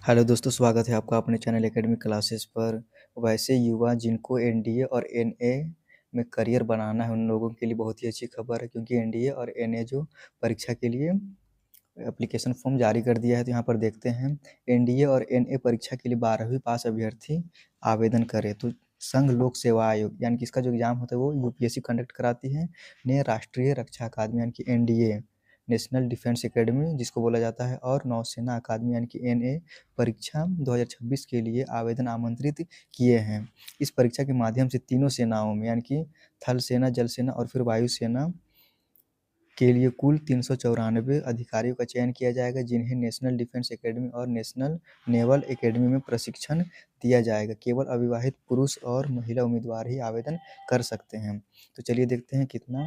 Hello दोस्तों, स्वागत है आपका अपने चैनल एकेडमिक क्लासेस पर। वैसे युवा जिनको एनडीए और एनए में करियर बनाना है, उन लोगों के लिए बहुत ही अच्छी खबर है, क्योंकि एनडीए और एनए जो परीक्षा के लिए एप्लीकेशन फॉर्म जारी कर दिया है। तो यहाँ पर देखते हैं, एनडीए और एनए परीक्षा के लिए 12वीं पास अभ्यर्थी आवेदन करें। तो संघ लोक सेवा आयोग यानी कि इसका जो एग्ज़ाम होता है वो यूपीएससी कंडक्ट कराती है ने राष्ट्रीय रक्षा अकादमी यानी कि एनडीए, नेशनल डिफेंस एकेडमी जिसको बोला जाता है, और नौसेना अकादमी यानी कि एनए परीक्षा 2026 के लिए आवेदन आमंत्रित किए हैं। इस परीक्षा के माध्यम से तीनों सेनाओं में यानी कि थल सेना, जल सेना और फिर वायुसेना के लिए कुल 394 अधिकारियों का चयन किया जाएगा, जिन्हें नेशनल डिफेंस एकेडमी और नेशनल नेवल एकेडमी में प्रशिक्षण दिया जाएगा। केवल अविवाहित पुरुष और महिला उम्मीदवार ही आवेदन कर सकते हैं। तो चलिए देखते हैं कितना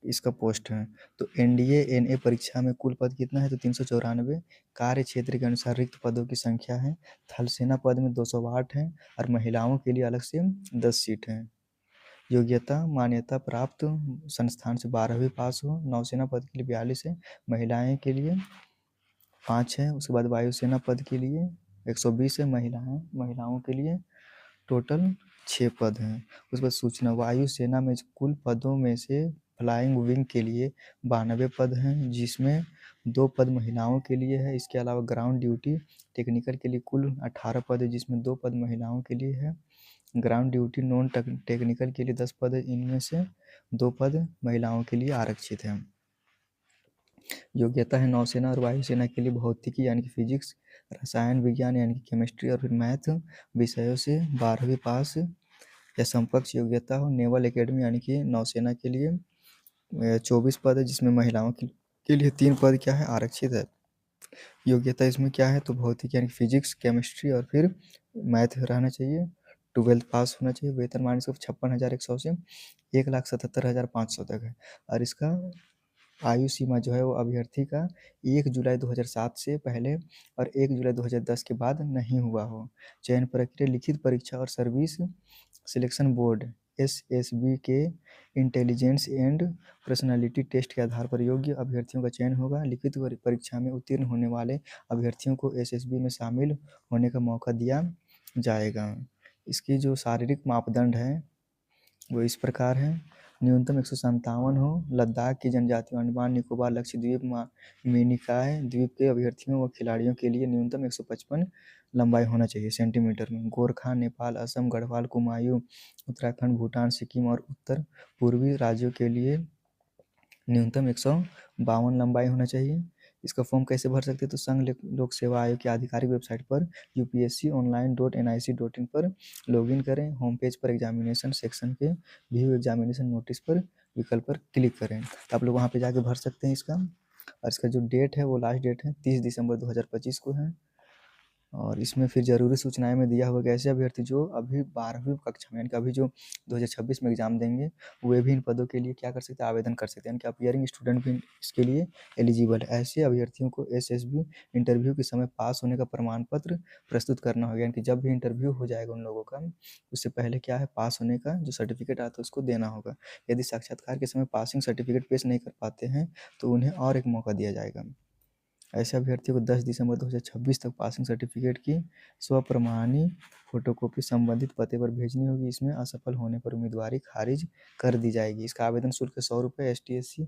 इसका पोस्ट है। तो एनडीए एनए परीक्षा में कुल पद कितना है, तो 394। कार्य क्षेत्र के अनुसार रिक्त पदों की संख्या है, थल सेना पद में 208 है और महिलाओं के लिए अलग से 10 सीट हैं। योग्यता मान्यता प्राप्त संस्थान से 12वीं पास हो। नौसेना पद के लिए 42 है, महिलाएं के लिए 5 है। उसके बाद वायुसेना पद के लिए 120 है, महिलाओं के लिए टोटल 6 पद हैं। उसके बाद सूचना, वायुसेना में कुल पदों में से फ्लाइंग विंग के लिए 92 पद हैं, जिसमें 2 पद महिलाओं के लिए है। इसके अलावा ग्राउंड ड्यूटी टेक्निकल के लिए कुल 18 पद है, जिसमें 2 पद महिलाओं के लिए है। ग्राउंड ड्यूटी नॉन टेक्निकल के लिए 10 पद है, इनमें से 2 पद महिलाओं के लिए आरक्षित हैं। योग्यता है नौसेना और वायुसेना के लिए भौतिकी यानी कि फिजिक्स, रसायन विज्ञान यानी कि केमिस्ट्री और फिर मैथ विषयों से 12वीं पास या समकक्ष योग्यता हो। नेवल एकेडमी यानी कि नौसेना के लिए 24 पद है, जिसमें महिलाओं के लिए 3 पद क्या है, आरक्षित है। योग्यता इसमें क्या है, तो भौतिक यानी फिजिक्स, केमिस्ट्री और फिर मैथ रहना चाहिए। 12th पास होना चाहिए। वेतन मान इसका 56,100 से 1,77,500 तक है। और इसका आयु सीमा जो है वो अभ्यर्थी का 1 जुलाई 2007 से पहले और 1 जुलाई 2010 के बाद नहीं हुआ हो। चयन प्रक्रिया लिखित परीक्षा और सर्विस सिलेक्शन बोर्ड एसएसबी के इंटेलिजेंस एंड पर्सनालिटी टेस्ट के आधार पर योग्य अभ्यर्थियों का चयन होगा। लिखित परीक्षा में उत्तीर्ण होने वाले अभ्यर्थियों को एसएसबी में शामिल होने का मौका दिया जाएगा। इसकी जो शारीरिक मापदंड है वो इस प्रकार है। न्यूनतम 157 हो। लद्दाख की जनजातियों, अंडमान निकोबार, लक्षद्वीप, मेनिकाय द्वीप के अभ्यर्थियों व खिलाड़ियों के लिए न्यूनतम 155 लंबाई होना चाहिए सेंटीमीटर में। गोरखा, नेपाल, असम, गढ़वाल, कुमायूं, उत्तराखंड, भूटान, सिक्किम और उत्तर पूर्वी राज्यों के लिए न्यूनतम 152 लंबाई होना चाहिए। इसका फॉर्म कैसे भर सकते हैं, तो संघ लोक सेवा आयोग की आधिकारिक वेबसाइट पर upsconline.nic.in पर लॉगिन करें। होम पेज पर एग्जामिनेशन सेक्शन के व्यू एग्जामिनेशन नोटिस पर विकल्प पर क्लिक करें, तो आप लोग वहाँ पे जाके भर सकते हैं इसका। और इसका जो डेट है वो लास्ट डेट है 30 दिसंबर 2025 को है। और इसमें फिर ज़रूरी सूचनाएं में दिया हुआ कि ऐसे अभ्यर्थी जो अभी 12वीं कक्षा में यानी कि अभी जो 2026 में एग्ज़ाम देंगे, वे भी इन पदों के लिए क्या कर सकते हैं, आवेदन कर सकते हैं। यानी कि अपीयरिंग स्टूडेंट भी इसके लिए एलिजिबल है। ऐसे अभ्यर्थियों को एसएसबी इंटरव्यू के समय पास होने का प्रमाण पत्र प्रस्तुत करना होगा। यानी कि जब भी इंटरव्यू हो जाएगा उन लोगों का, उससे पहले क्या है, पास होने का जो सर्टिफिकेट आता है उसको देना होगा। यदि साक्षात्कार के समय पासिंग सर्टिफिकेट पेश नहीं कर पाते हैं तो उन्हें और एक मौका दिया जाएगा। ऐसे अभ्यर्थियों को 10 दिसंबर 2026 तक पासिंग सर्टिफिकेट की स्वप्रमाणी फोटोकॉपी संबंधित पते पर भेजनी होगी। इसमें असफल होने पर उम्मीदवारी खारिज कर दी जाएगी। इसका आवेदन शुल्क 100 रुपये, ST/SC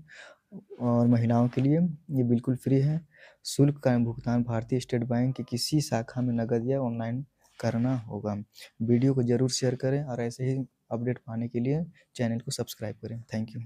और महिलाओं के लिए ये बिल्कुल फ्री है। शुल्क का भुगतान भारतीय स्टेट बैंक की किसी शाखा में नकद या ऑनलाइन करना होगा। वीडियो को ज़रूर शेयर करें और ऐसे ही अपडेट पाने के लिए चैनल को सब्सक्राइब करें। Thank you.